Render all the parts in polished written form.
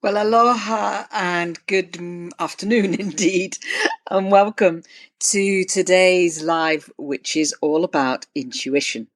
Well, aloha and good afternoon indeed, and welcome to today's live, which is all about intuition.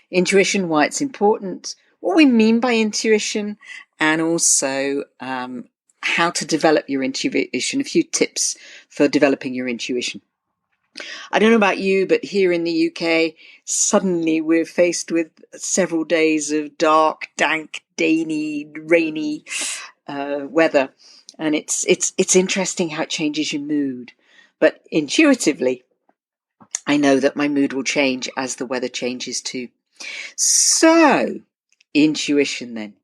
Intuition, why it's important, what we mean by intuition, and also how to develop your intuition, a few tips for developing your intuition. I don't know about you, but here in the UK, suddenly we're faced with several days of dark, dank, rainy weather, and it's interesting how it changes your mood. But intuitively, I know that my mood will change as the weather changes too. So, intuition then.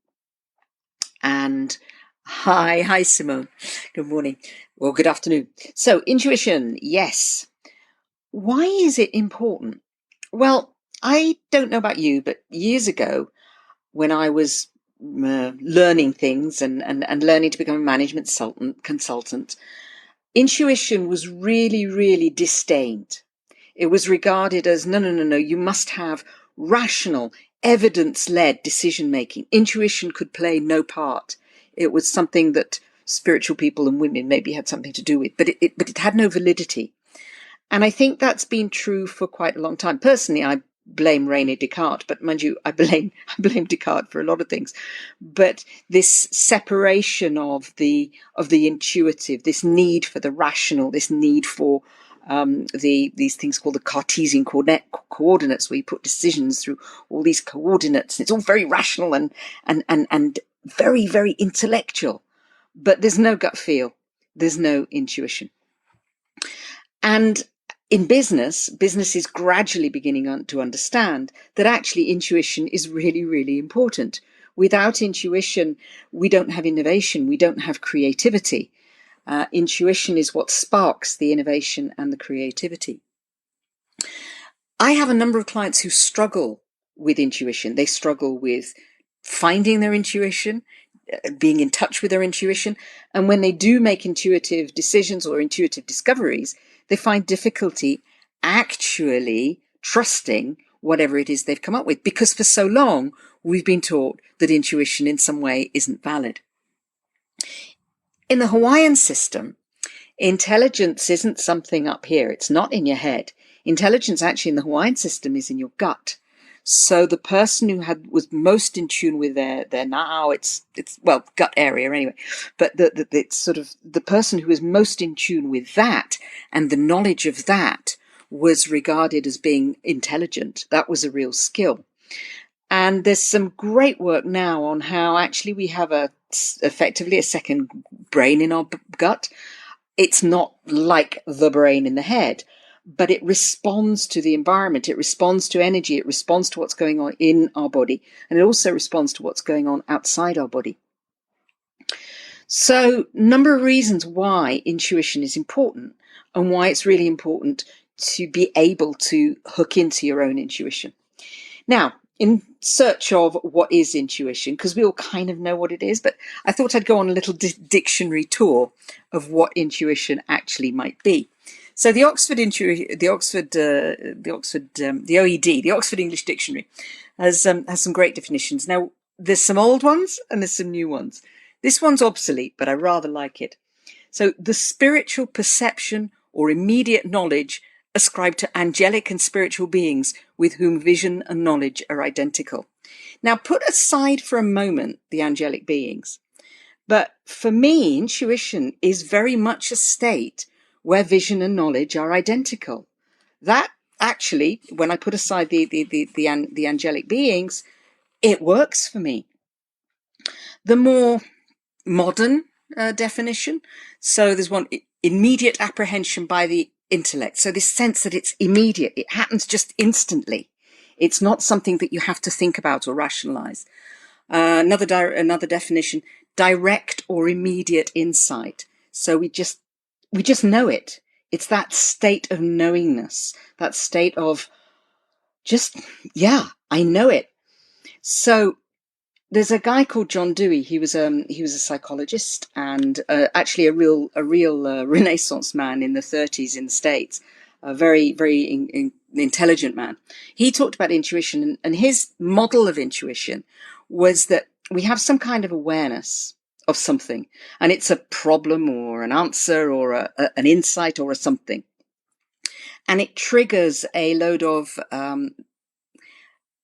And hi, Simone. Good morning. Well, good afternoon. So, intuition, yes. Why is it important? Well, I don't know about you, but years ago, when I was learning things and learning to become a management consultant, intuition was really, really disdained. It was regarded as no, you must have rational, evidence led decision making. Intuition could play no part. It was something that spiritual people and women maybe had something to do with, but it had no validity. And I think that's been true for quite a long time. Personally, I blame Rene Descartes, but mind you, I blame Descartes for a lot of things. But this separation of the intuitive, this need for the rational, this need for these things called the Cartesian coordinates, where you put decisions through all these coordinates. It's all very rational and very, very intellectual. But there's no gut feel. There's no intuition. And in business is gradually beginning to understand that actually intuition is really, really important. Without intuition, we don't have innovation, we don't have creativity. Intuition is what sparks the innovation and the creativity. I have a number of clients who struggle with intuition. They struggle with finding their intuition, being in touch with their intuition. And when they do make intuitive decisions or intuitive discoveries, they find difficulty actually trusting whatever it is they've come up with, because for so long we've been taught that intuition in some way isn't valid. In the Hawaiian system, intelligence isn't something up here. It's not in your head. Intelligence actually in the Hawaiian system is in your gut. So the person who was most in tune with their now, it's gut area anyway, but it's sort of the person who is most in tune with that and the knowledge of that was regarded as being intelligent. That was a real skill. And there's some great work now on how actually we have effectively a second brain in our gut. It's not like the brain in the head, but it responds to the environment. It responds to energy. It responds to what's going on in our body. And it also responds to what's going on outside our body. So, number of reasons why intuition is important and why it's really important to be able to hook into your own intuition. Now, in search of what is intuition, because we all kind of know what it is, but I thought I'd go on a little dictionary tour of what intuition actually might be. So the Oxford English Dictionary has some great definitions. Now, there's some old ones and there's some new ones. This one's obsolete, but I rather like it. So the spiritual perception or immediate knowledge ascribed to angelic and spiritual beings with whom vision and knowledge are identical. Now, put aside for a moment the angelic beings. But for me, intuition is very much a state where vision and knowledge are identical. That actually, when I put aside the angelic beings, it works for me. The more modern definition, so there's one, immediate apprehension by the intellect. So this sense that it's immediate, it happens just instantly. It's not something that you have to think about or rationalize. Another definition, direct or immediate insight. So we just know it. It's that state of knowingness, that state of just, yeah, I know it. So there's a guy called John Dewey. He was a psychologist and actually a real Renaissance man in the 30s in the States. A very, very intelligent man. He talked about intuition, and his model of intuition was that we have some kind of awareness of something, and it's a problem or an answer or an insight or a something. And it triggers a load of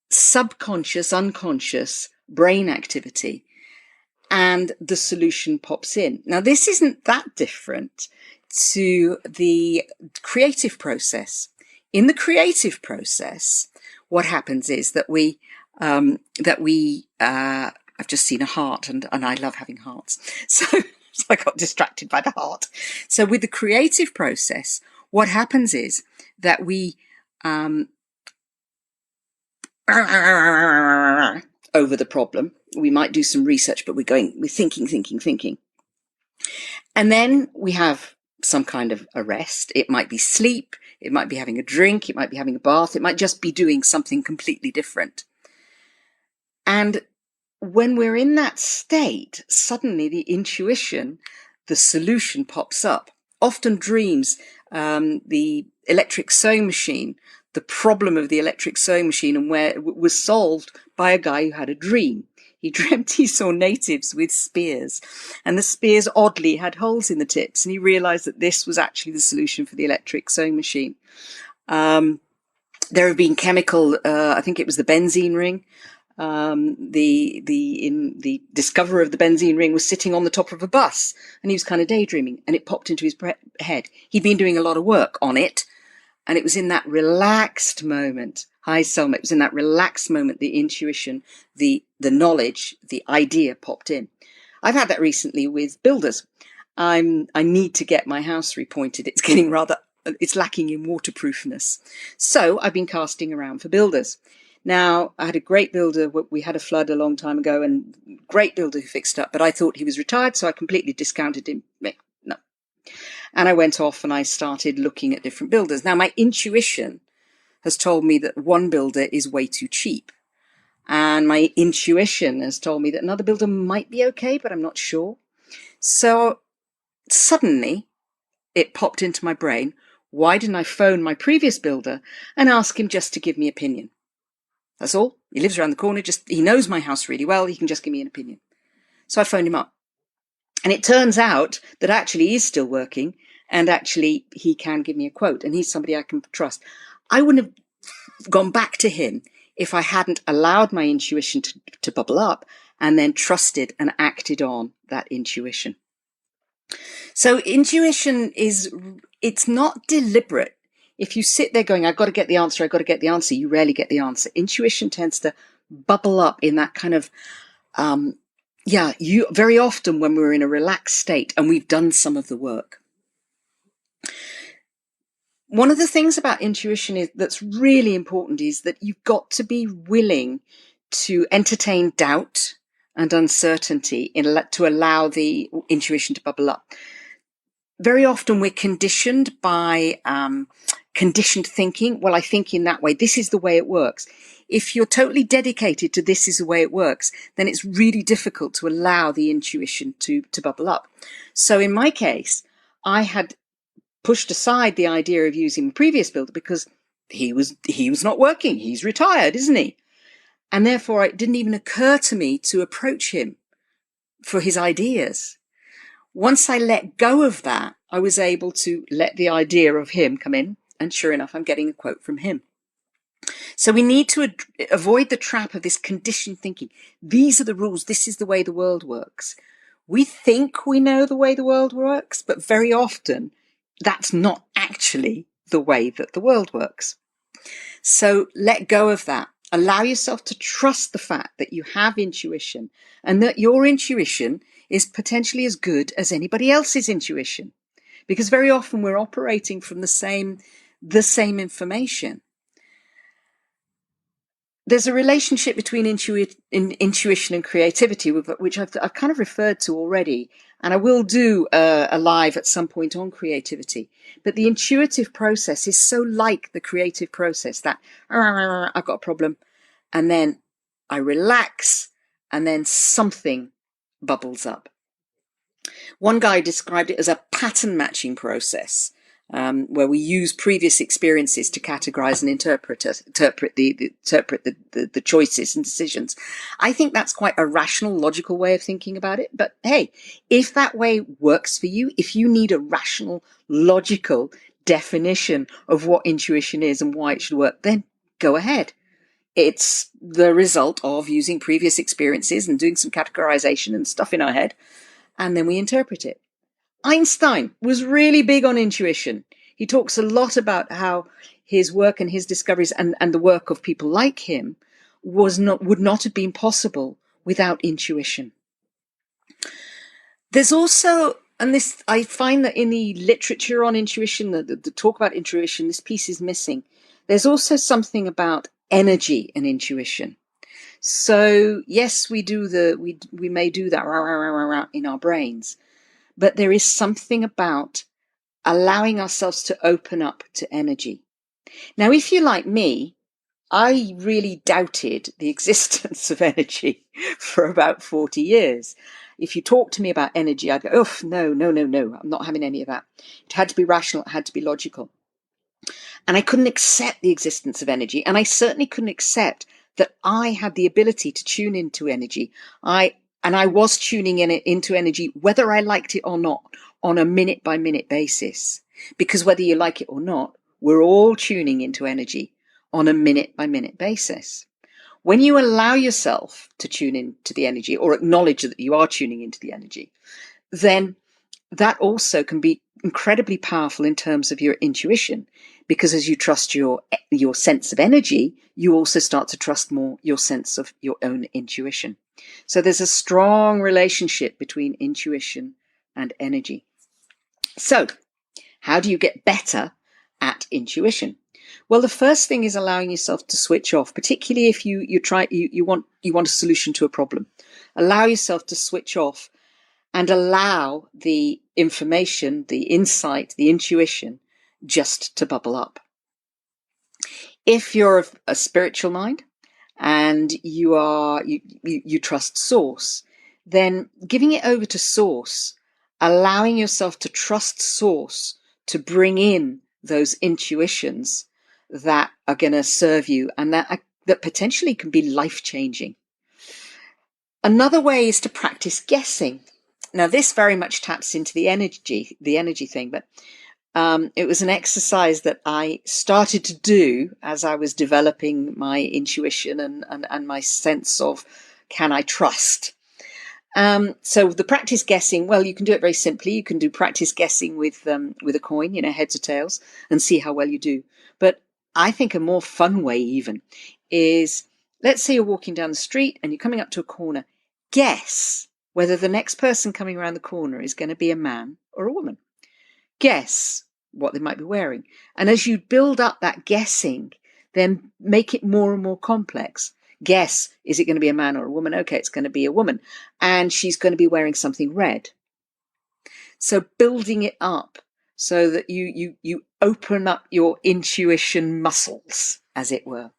subconscious, unconscious brain activity, and the solution pops in. Now, this isn't that different to the creative process. In the creative process, what happens is that I've just seen a heart, and I love having hearts. So I got distracted by the heart. So with the creative process, what happens is that we over the problem. We might do some research, but we're thinking. And then we have some kind of a rest. It might be sleep. It might be having a drink. It might be having a bath. It might just be doing something completely different. And when we're in that state, suddenly the intuition, the solution pops up. Often dreams, the electric sewing machine, the problem of the electric sewing machine and where it was solved by a guy who had a dream. He dreamt he saw natives with spears, and the spears oddly had holes in the tips, and he realized that this was actually the solution for the electric sewing machine. There have been chemical, I think it was the benzene ring. The discoverer of the benzene ring was sitting on the top of a bus, and he was kind of daydreaming, and it popped into his head. He'd been doing a lot of work on it, and it was in that relaxed moment. Hi, Selma. It was in that relaxed moment, the intuition, the knowledge, the idea popped in. I've had that recently with builders. I need to get my house repointed. It's lacking in waterproofness. So I've been casting around for builders. Now, I had a great builder. We had a flood a long time ago, and great builder who fixed up, but I thought he was retired, so I completely discounted him. No. And I went off and I started looking at different builders. Now, my intuition has told me that one builder is way too cheap. And my intuition has told me that another builder might be okay, but I'm not sure. So suddenly it popped into my brain. Why didn't I phone my previous builder and ask him just to give me an opinion? That's all. He lives around the corner. He knows my house really well. He can just give me an opinion. So I phoned him up. And it turns out that actually he's still working, and actually he can give me a quote, and he's somebody I can trust. I wouldn't have gone back to him if I hadn't allowed my intuition to bubble up and then trusted and acted on that intuition. So intuition it's not deliberate. If you sit there going, I've got to get the answer, you rarely get the answer. Intuition tends to bubble up in that kind of, very often when we're in a relaxed state and we've done some of the work. One of the things about intuition that's really important is that you've got to be willing to entertain doubt and uncertainty to allow the intuition to bubble up. Very often we're conditioned by conditioned thinking. Well, I think in that way, this is the way it works. If you're totally dedicated to this is the way it works, then it's really difficult to allow the intuition to bubble up. So in my case, I had pushed aside the idea of using the previous builder because he was not working. He's retired, isn't he? And therefore it didn't even occur to me to approach him for his ideas. Once I let go of that, I was able to let the idea of him come in. And sure enough, I'm getting a quote from him. So we need to avoid the trap of this conditioned thinking. These are the rules. This is the way the world works. We think we know the way the world works, but very often that's not actually the way that the world works. So let go of that. Allow yourself to trust the fact that you have intuition and that your intuition is potentially as good as anybody else's intuition. Because very often we're operating from the same information. There's a relationship between intuition and creativity, which I've kind of referred to already, and I will do a live at some point on creativity. But the intuitive process is so like the creative process that I've got a problem, and then I relax, and then something bubbles up. One guy described it as a pattern matching process. where we use previous experiences to categorize and interpret the choices and decisions. I think that's quite a rational, logical way of thinking about it. But hey, if that way works for you, if you need a rational, logical definition of what intuition is and why it should work, then go ahead. It's the result of using previous experiences and doing some categorization and stuff in our head, and then we interpret it. Einstein was really big on intuition. He talks a lot about how his work and his discoveries and the work of people like him would not have been possible without intuition. There's also, and this, I find that in the literature on intuition, the talk about intuition, this piece is missing. There's also something about energy and intuition. So yes, we may do that in our brains, but there is something about allowing ourselves to open up to energy. Now, if you're like me, I really doubted the existence of energy for about 40 years. If you talk to me about energy, I'd go, oh, no, I'm not having any of that. It had to be rational, it had to be logical. And I couldn't accept the existence of energy. And I certainly couldn't accept that I had the ability to tune into energy. I was tuning into energy, whether I liked it or not, on a minute by minute basis. Because whether you like it or not, we're all tuning into energy on a minute by minute basis. When you allow yourself to tune into the energy or acknowledge that you are tuning into the energy, then that also can be incredibly powerful in terms of your intuition, because as you trust your sense of energy, you also start to trust more your sense of your own intuition. So there's a strong relationship between intuition and energy. So how do you get better at intuition? Well, the first thing is allowing yourself to switch off, particularly if you want a solution to a problem. Allow yourself to switch off and allow the information, the insight, the intuition just to bubble up. If you're a spiritual mind and you trust source, then giving it over to source, allowing yourself to trust source to bring in those intuitions that are going to serve you and that potentially can be life-changing. Another way is to practice guessing. Now, this very much taps into the energy thing, but it was an exercise that I started to do as I was developing my intuition and my sense of, can I trust? So the practice guessing, well, you can do it very simply. You can do practice guessing with a coin, heads or tails, and see how well you do. But I think a more fun way even is, let's say you're walking down the street and you're coming up to a corner. Guess whether the next person coming around the corner is going to be a man or a woman. Guess what they might be wearing. And as you build up that guessing, then make it more and more complex. Guess, is it going to be a man or a woman? Okay, it's going to be a woman. And she's going to be wearing something red. So building it up so that you open up your intuition muscles, as it were.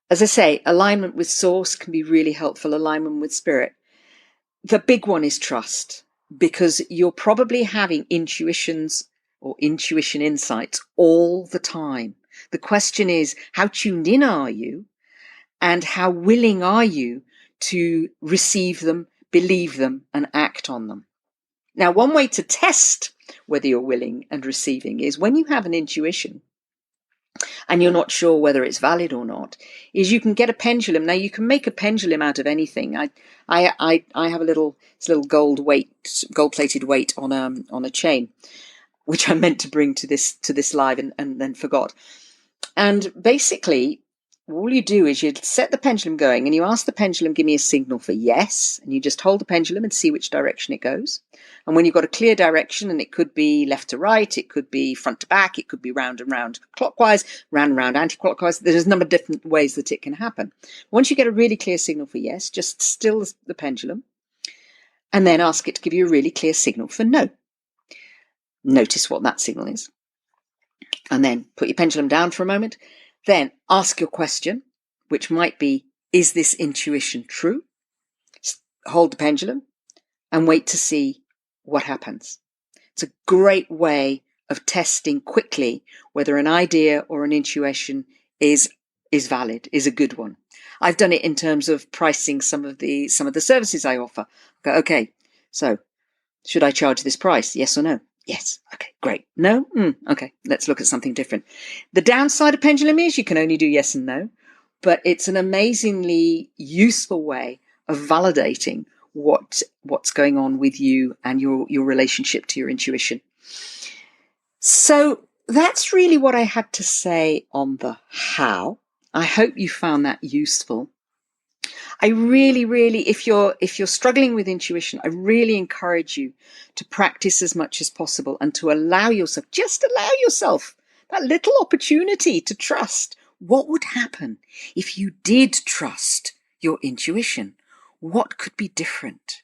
As I say, alignment with source can be really helpful, alignment with spirit. The big one is trust, because you're probably having intuitions or intuition insights all the time. The question is, how tuned in are you and how willing are you to receive them, believe them, and act on them? Now, one way to test whether you're willing and receiving is when you have an intuition and you're not sure whether it's valid or not, is you can get a pendulum. Now, you can make a pendulum out of anything. I have a little gold-plated weight on a chain, which I meant to bring to this live and then forgot. And basically, all you do is you set the pendulum going and you ask the pendulum, give me a signal for yes. And you just hold the pendulum and see which direction it goes. And when you've got a clear direction, and it could be left to right, it could be front to back, it could be round and round clockwise, round and round anti-clockwise. There's a number of different ways that it can happen. Once you get a really clear signal for yes, just still the pendulum and then ask it to give you a really clear signal for no. Notice what that signal is. And then put your pendulum down for a moment. Then ask your question, which might be, is this intuition true? Hold the pendulum and wait to see what happens. It's a great way of testing quickly whether an idea or an intuition is valid, is a good one. I've done it in terms of pricing some of the services I offer. Okay, so should I charge this price? Yes or no? Yes. Okay, great. No? Okay, let's look at something different. The downside of pendulum is you can only do yes and no, but it's an amazingly useful way of validating what's going on with you and your relationship to your intuition. So that's really what I had to say on the how. I hope you found that useful. I really, if you're struggling with intuition, I really encourage you to practice as much as possible and to allow yourself that little opportunity to trust. What would happen if you did trust your intuition? What could be different?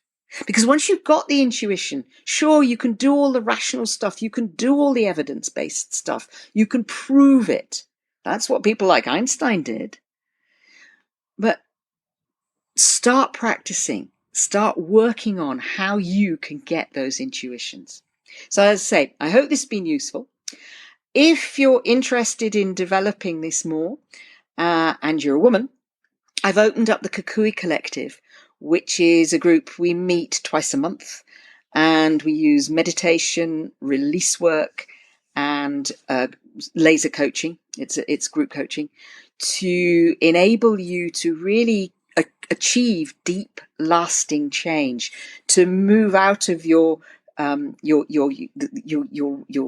Because once you've got the intuition, sure, you can do all the rational stuff. You can do all the evidence-based stuff. You can prove it. That's what people like Einstein did. But start practicing, start working on how you can get those intuitions. So as I say, I hope this has been useful. If you're interested in developing this more, and you're a woman, I've opened up the Kukui Collective, which is a group we meet twice a month, and we use meditation, release work, and laser coaching. It's group coaching to enable you to really achieve deep, lasting change, to move out of your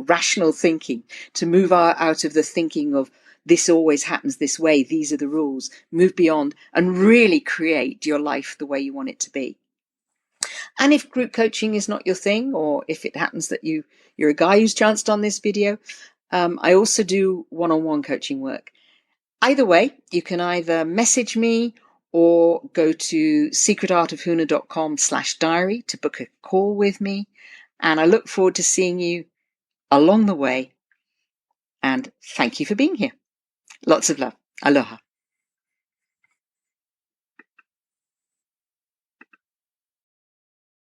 rational thinking, to move out of the thinking of this always happens this way, these are the rules, move beyond and really create your life the way you want it to be. And if group coaching is not your thing, or if it happens that you're a guy who's chanced on this video, I also do one-on-one coaching work. Either way, you can either message me or go to secretartofhuna.com/diary to book a call with me. And I look forward to seeing you along the way. And thank you for being here. Lots of love. Aloha.